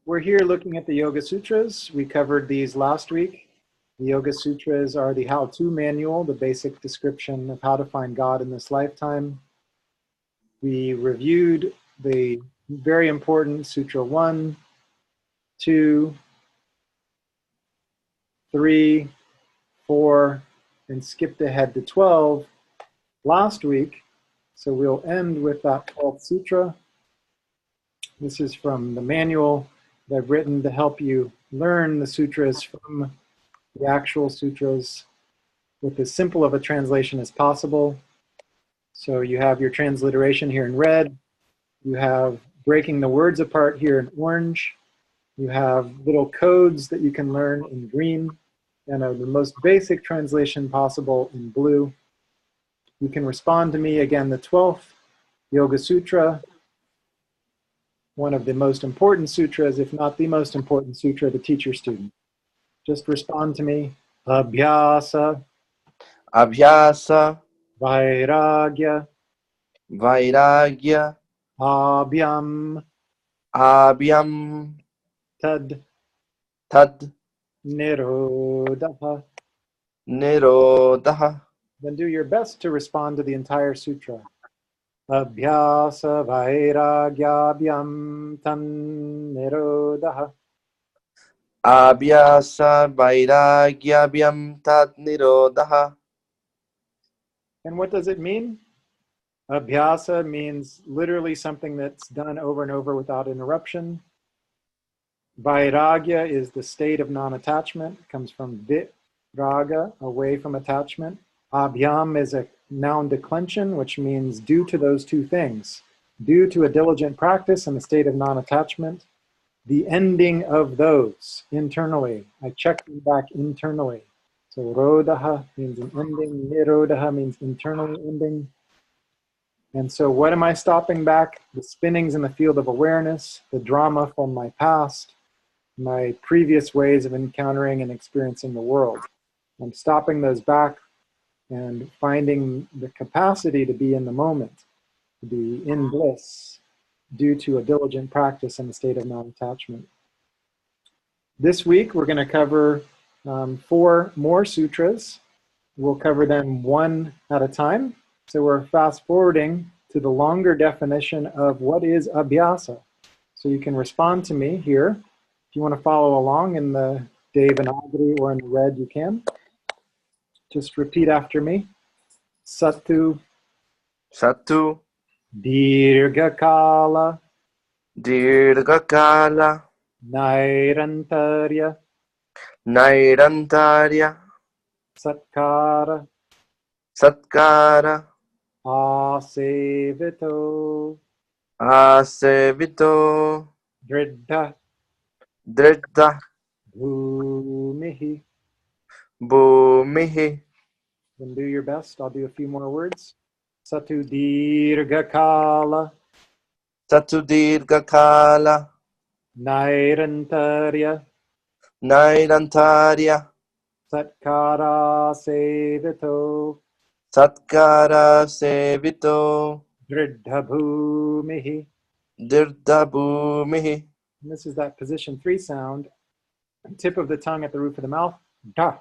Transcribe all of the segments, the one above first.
We're here looking at the Yoga Sutras. We covered these last week. The Yoga Sutras are the how-to manual, the basic description of how to find God in this lifetime. We reviewed the very important Sutra 1, 2, 3, 4, and skipped ahead to 12 last week. So we'll end with that 12th sutra. This is from the manual that I've written to help you learn the sutras from the actual sutras with as simple of a translation as possible. So you have your transliteration here in red. You have breaking the words apart here in orange. You have little codes that you can learn in green, and the most basic translation possible in blue. You can respond to me again, the 12th Yoga Sutra, one of the most important sutras, if not the most important sutra to teach your student. Just respond to me. Abhyasa. Abhyasa. Vairagya. Vairagya. Abhyam. Abhyam. Tad. Tad. Nirodha. Nirodha. Then do your best to respond to the entire sutra. Abhyasa vairagyabhyam tan nirodha. Abhyasa vairagyabhyam tad nirodha. And what does it mean? Abhyasa means literally something that's done over and over without interruption. Vairagya is the state of non-attachment. It comes from Vairagya, away from attachment. Abhyam is a noun declension, which means due to those two things. Due to a diligent practice and the state of non-attachment, the ending of those internally. I check them back internally. So rodaha means an ending, nirodha means internally ending. And so what am I stopping back? The spinnings in the field of awareness, the drama from my past, my previous ways of encountering and experiencing the world. I'm stopping those back and finding the capacity to be in the moment, to be in bliss due to a diligent practice in the state of non-attachment. This week, we're going to cover 4 more sutras. We'll cover them one at a time. So we're fast forwarding to the longer definition of what is abhyasa. So you can respond to me here. If you want to follow along in the Devanagari or in the red, you can. Just repeat after me. Satu. Satu. Dirghakala. Dirghakala. Nairantarya. Nairantarya. Satkara. Satkara. Asevito. Asevito. Dridha. Dridha. Bhumihi. Bhumihi. Then do your best. I'll do a few more words. Satu dirghakala. Satu dirghakala. Nairantarya. Nairantarya. Satkara sevito. Satkara sevito. Dridha bhumihi. Dridha bhumihi. And this is that position 3 sound. Tip of the tongue at the roof of the mouth. Da.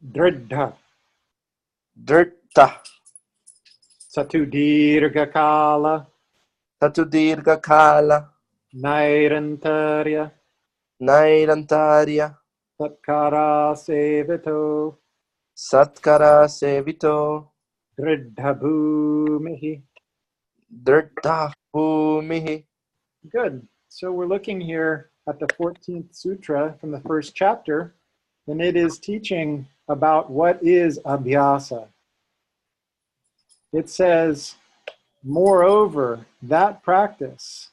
Dridha. Dridha. Satu dirghakala. Satu dirghakala. Nairantarya. Nairantarya. Satkara sevito. Satkara sevito. Dridha bhumihi. Dridha bhumihi. Good. So we're looking here at the 14th sutra from the first chapter, and it is teaching about what is abhyasa. It says, moreover, that practice,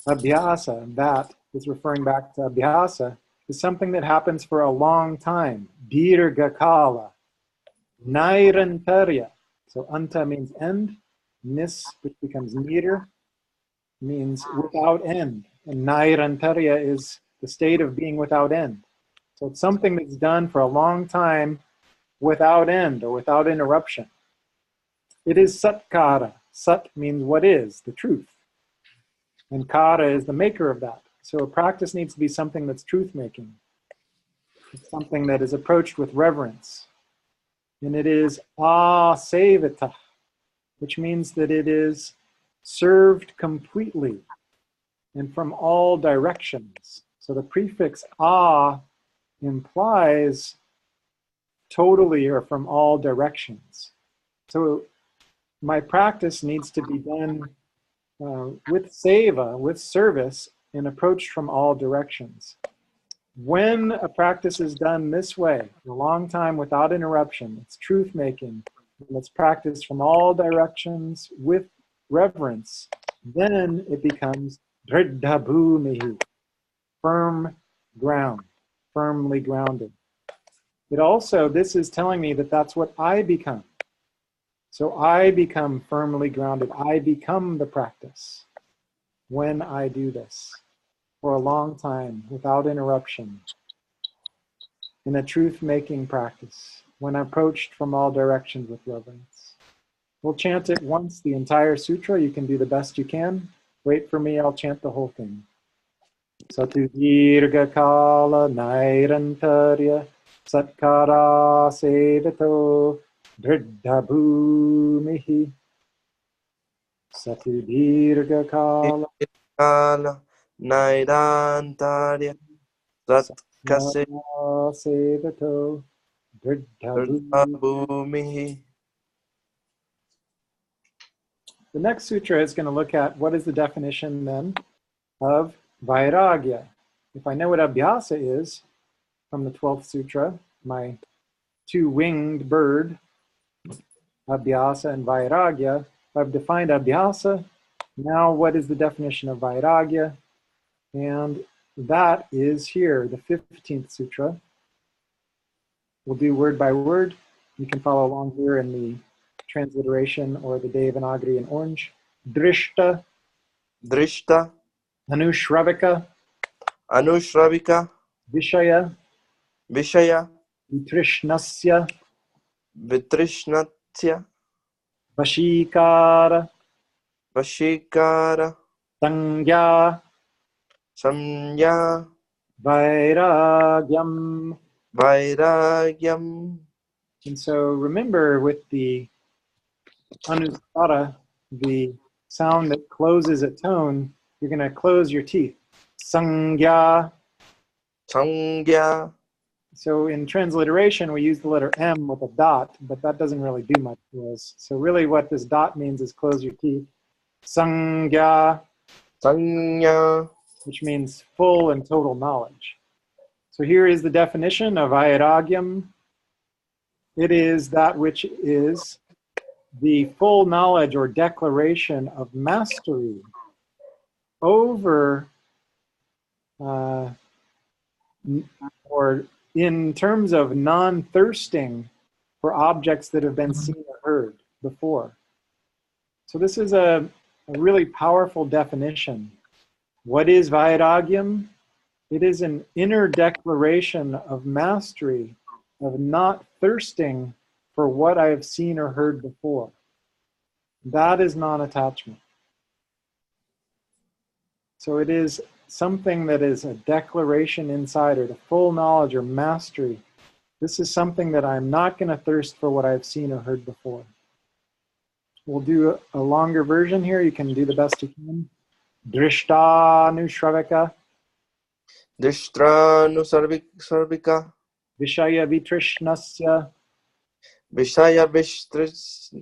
abhyasa, that is referring back to abhyasa, is something that happens for a long time. Dirghakala. Nairantarya. So anta means end. Nis, which becomes near, means without end. And nairantarya is the state of being without end. So it's something that's done for a long time without end or without interruption. It is satkara. Sat means what is, the truth. And kara is the maker of that. So a practice needs to be something that's truth-making. It's something that is approached with reverence. And it is asevita, which means that it is served completely and from all directions. So the prefix a implies totally or from all directions. So my practice needs to be done with seva, with service, and approached from all directions. When a practice is done this way, a long time without interruption, it's truth-making, and it's practiced from all directions with reverence, then it becomes dridhabhumihi, firm ground, firmly grounded. It also, this is telling me that that's what I become. So I become firmly grounded. I become the practice when I do this for a long time without interruption in a truth-making practice when approached from all directions with reverence. We'll chant it once, the entire sutra. You can do the best you can. Wait for me, I'll chant the whole thing. Satu dirga kala nairantarya satkara sevato dridhabhumihi. Satu dirga kala Kala Nairantarya Satkase sevato dridhabhumihi. Bhumihi. The next sutra is going to look at what is the definition then of Vairagya. If I know what abhyasa is from the 12th sutra, my two-winged bird, abhyasa and Vairagya, I've defined abhyasa. Now what is the definition of Vairagya? And that is here, the 15th sutra. We'll do word by word. You can follow along here in the transliteration or the Devanagari in orange. Drishta, Drishta Anushravika, Anushravika Vishaya, Vishaya Vitrishnasya, Vitrishnatya Vashikara, Vashikara Sangya, Samya Vairagyam. Vairagyam. And so remember with the Anusvara, the sound that closes a tone, you're going to close your teeth. Sangya. Sangya. So in transliteration, we use the letter M with a dot, but that doesn't really do much for us. So really what this dot means is close your teeth. Sangya, Sanya. which means full and total knowledge. So here is the definition of Vairagyam. It is that which is the full knowledge or declaration of mastery over or in terms of non-thirsting for objects that have been seen or heard before. So this is a really powerful definition. What is Vairagyam? It is an inner declaration of mastery, of not thirsting for what I have seen or heard before. That is non-attachment. So it is something that is a declaration inside, or the full knowledge or mastery. This is something that I'm not going to thirst for what I've seen or heard before. We'll do a longer version here. You can do the best you can. Drishtanushravika, Dishtranu Vishaya Vitrishnasya. Vishaya Vistris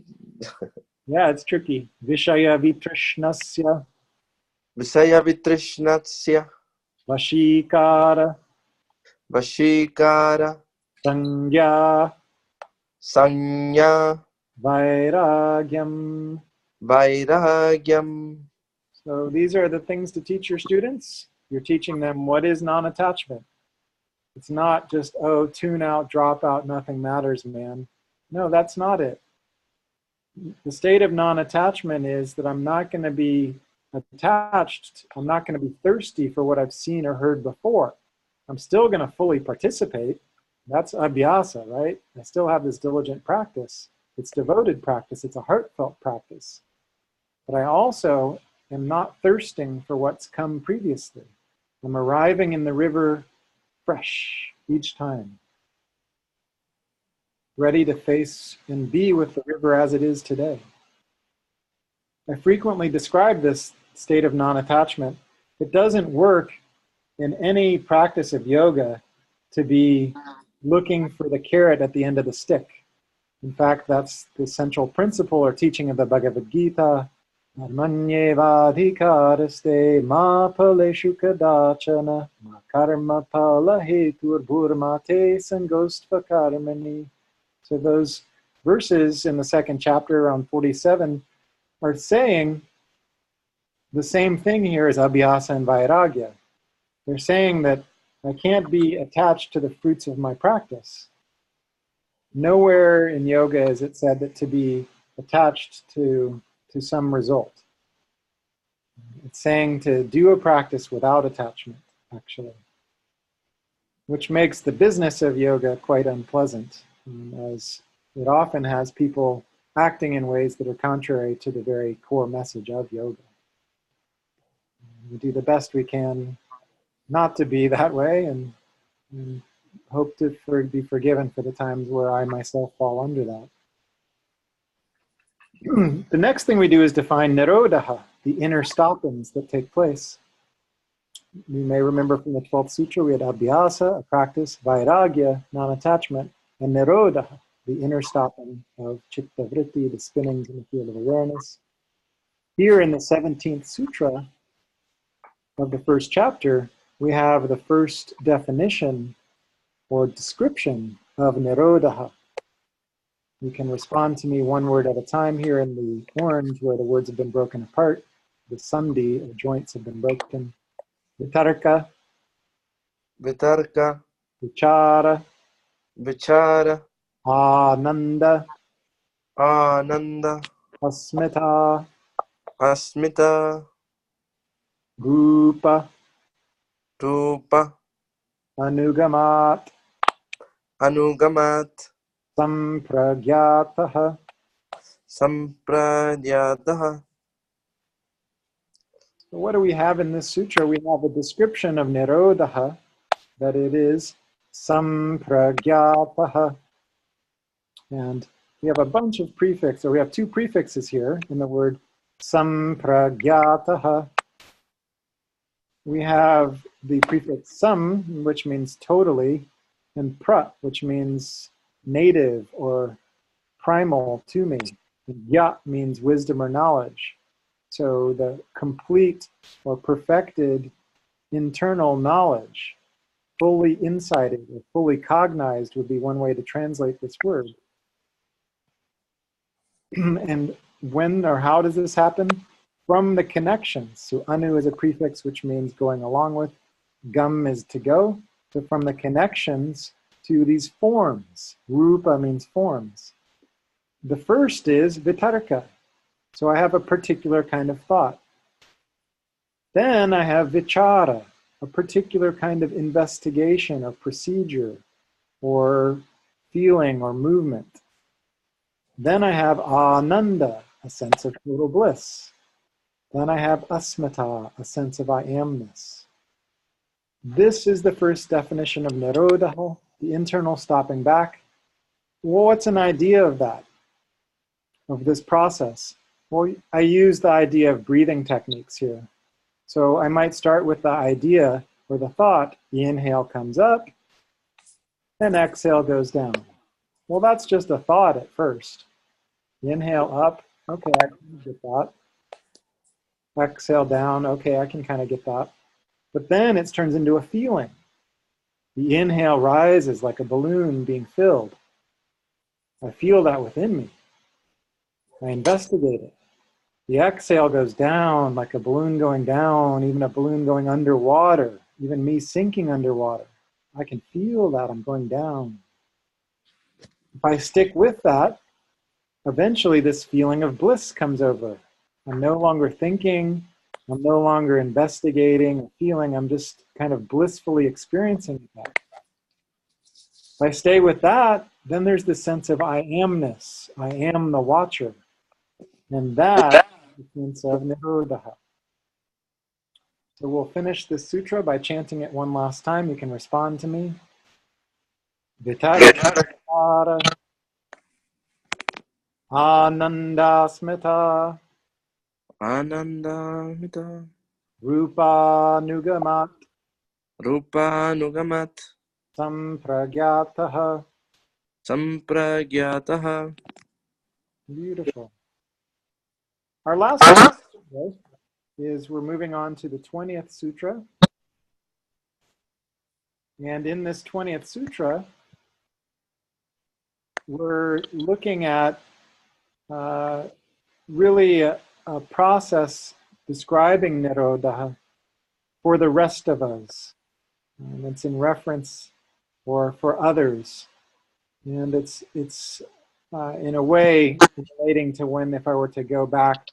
Yeah, it's tricky. Vishaya Vitrishnasya, Vishaya Vitrishnatya Vashikara, Vashikara Sangya, Sanya Vairagyam. Vairagyam. So these are the things to teach your students. You're teaching them what is non-attachment. It's not just, oh, tune out, drop out, nothing matters, man. No, that's not it. The state of non-attachment is that I'm not going to be attached. I'm not going to be thirsty for what I've seen or heard before. I'm still going to fully participate. That's abhyasa, right? I still have this diligent practice. It's devoted practice. It's a heartfelt practice. But I also am not thirsting for what's come previously. I'm arriving in the river fresh each time, ready to face and be with the river as it is today. I frequently describe this state of non-attachment. It doesn't work in any practice of yoga to be looking for the carrot at the end of the stick. In fact, that's the central principle or teaching of the Bhagavad Gita. Dharmanyevadhikaraste ma paleshu kadachana ma karma pala hetur bhurmate sangostva karmani. So those verses in the second chapter around 47 are saying the same thing here as abhyasa and vairagya. They're saying that I can't be attached to the fruits of my practice. Nowhere in yoga is it said that to be attached to some result. It's saying to do a practice without attachment, actually, which makes the business of yoga quite unpleasant, as it often has people acting in ways that are contrary to the very core message of yoga. We do the best we can not to be that way, and hope to be forgiven for the times where I myself fall under that. The next thing we do is define nirodha, the inner stoppings that take place. You may remember from the 12th sutra, we had abhyasa, a practice, vairagya, non-attachment, and nirodha, the inner stopping of chitta vritti, the spinnings in the field of awareness. Here in the 17th sutra of the first chapter, we have the first definition or description of nirodha. You can respond to me one word at a time here in the orange where the words have been broken apart. The sandhi, or joints, have been broken. Vitarka, Vitarka, vichara, Vichara, ananda, Ananda, asmita, Asmita, rupa, Rupa, anugamat, Anugamat, sampragyataha. Sampradyataha. So what do we have in this sutra? We have a description of nirodha, that it is sampragyataha. And we have a bunch of prefixes, or we have two prefixes here in the word sampragyataha. We have the prefix sam, which means totally, and pra, which means native or primal to me. And yat means wisdom or knowledge. So the complete or perfected internal knowledge, fully insighted or fully cognized would be one way to translate this word. And when or how does this happen? From the connections. So anu is a prefix which means going along with. Gam is to go. So from the connections to these forms. Rupa means forms. The first is vitarka. So I have a particular kind of thought. Then I have vichara, a particular kind of investigation or procedure or feeling or movement. Then I have ananda, a sense of total bliss. Then I have asmita, a sense of I amness. This is the first definition of nirodha, the internal stopping back. Well, what's an idea of that, of this process? Well, I use the idea of breathing techniques here. So I might start with the idea or the thought, the inhale comes up, and exhale goes down. Well, that's just a thought at first. The inhale up, okay, I can get that. Exhale down, okay, I can kind of get that. But then it turns into a feeling. The inhale rises like a balloon being filled. I feel that within me. I investigate it. The exhale goes down like a balloon going down, even a balloon going underwater, even me sinking underwater. I can feel that I'm going down. If I stick with that, eventually this feeling of bliss comes over. I'm no longer thinking, I'm no longer investigating or feeling, I'm just kind of blissfully experiencing that. If I stay with that, then there's this sense of I amness. I am the watcher. And that is the sense of nirodha. So we'll finish this sutra by chanting it one last time. You can respond to me. Vitarikara Anandasmita Anandamita Rupa Nugamat Rupa Nugamat Sampragyataha. Sampragyataha. Beautiful. Our last sutra is we're moving on to the 20th sutra. And in this 20th sutra, we're looking at really a process describing Nirodha for the rest of us. And it's in reference or for others. And it's in a way relating to when, if I were to go back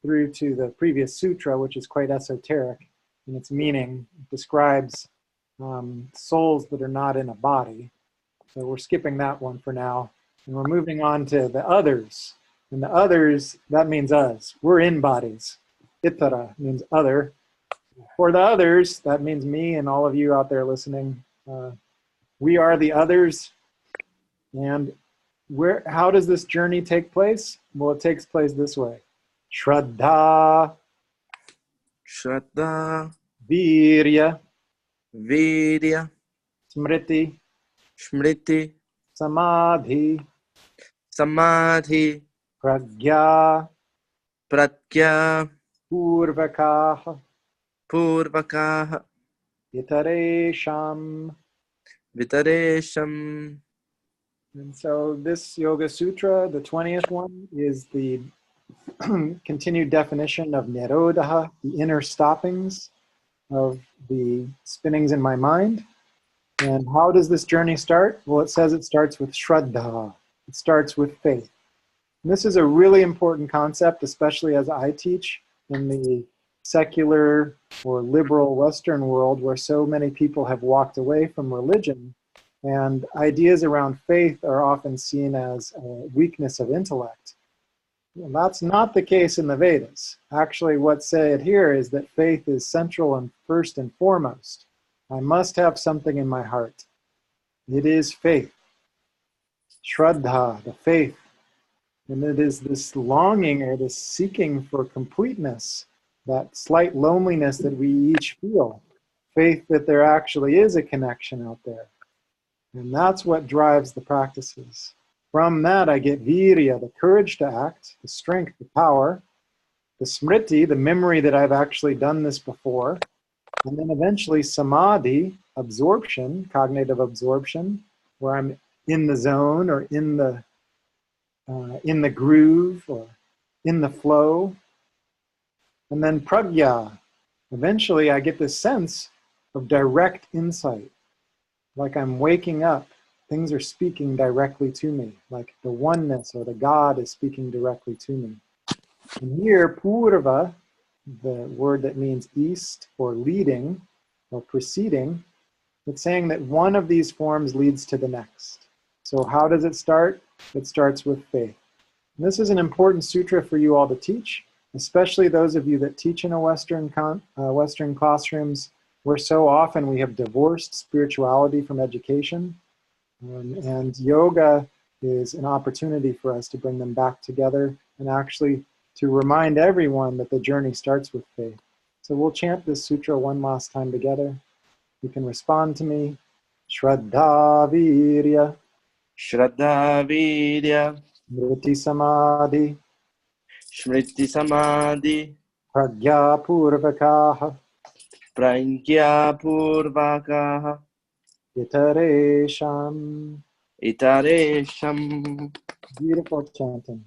through to the previous sutra, which is quite esoteric in its meaning, it describes souls that are not in a body. So we're skipping that one for now. And we're moving on to the others. And the others, that means us. We're in bodies. Itara means other. For the others, that means me and all of you out there listening. We are the others. And how does this journey take place? Well, it takes place this way. Shraddha, Shraddha Virya, Virya Smriti, Smriti Samadhi, Samadhi Pragya, Pratya Purvakaha, Purvakaha Itaresham. Vitaresham. And so this Yoga Sutra, the 20th one, is the continued definition of Nirodha, the inner stoppings of the spinnings in my mind. And how does this journey start? Well, it says it starts with Shraddha. It starts with faith. And this is a really important concept, especially as I teach in the secular or liberal Western world where so many people have walked away from religion. And ideas around faith are often seen as a weakness of intellect. And that's not the case in the Vedas. Actually, what's said here is that faith is central and first and foremost. I must have something in my heart. It is faith. Shraddha, the faith. And it is this longing or this seeking for completeness, that slight loneliness that we each feel. Faith that there actually is a connection out there. And that's what drives the practices. From that, I get virya, the courage to act, the strength, the power, the smriti, the memory that I've actually done this before, and then eventually samadhi, absorption, cognitive absorption, where I'm in the zone or in the groove or in the flow. And then pragya, eventually I get this sense of direct insight. Like I'm waking up, things are speaking directly to me, like the oneness or the God is speaking directly to me. And here, purva, the word that means east or leading or preceding, it's saying that one of these forms leads to the next. So how does it start? It starts with faith. And this is an important sutra for you all to teach, especially those of you that teach in a Western classrooms, where so often we have divorced spirituality from education. And yoga is an opportunity for us to bring them back together and actually to remind everyone that the journey starts with faith. So we'll chant this sutra one last time together. You can respond to me. Shraddha Virya, Shraddha Virya Smriti Samadhi, Smriti Samadhi Pragya Purvakaha, Prajna Purvakaha Itaresham. Itaresham. Beautiful chanting.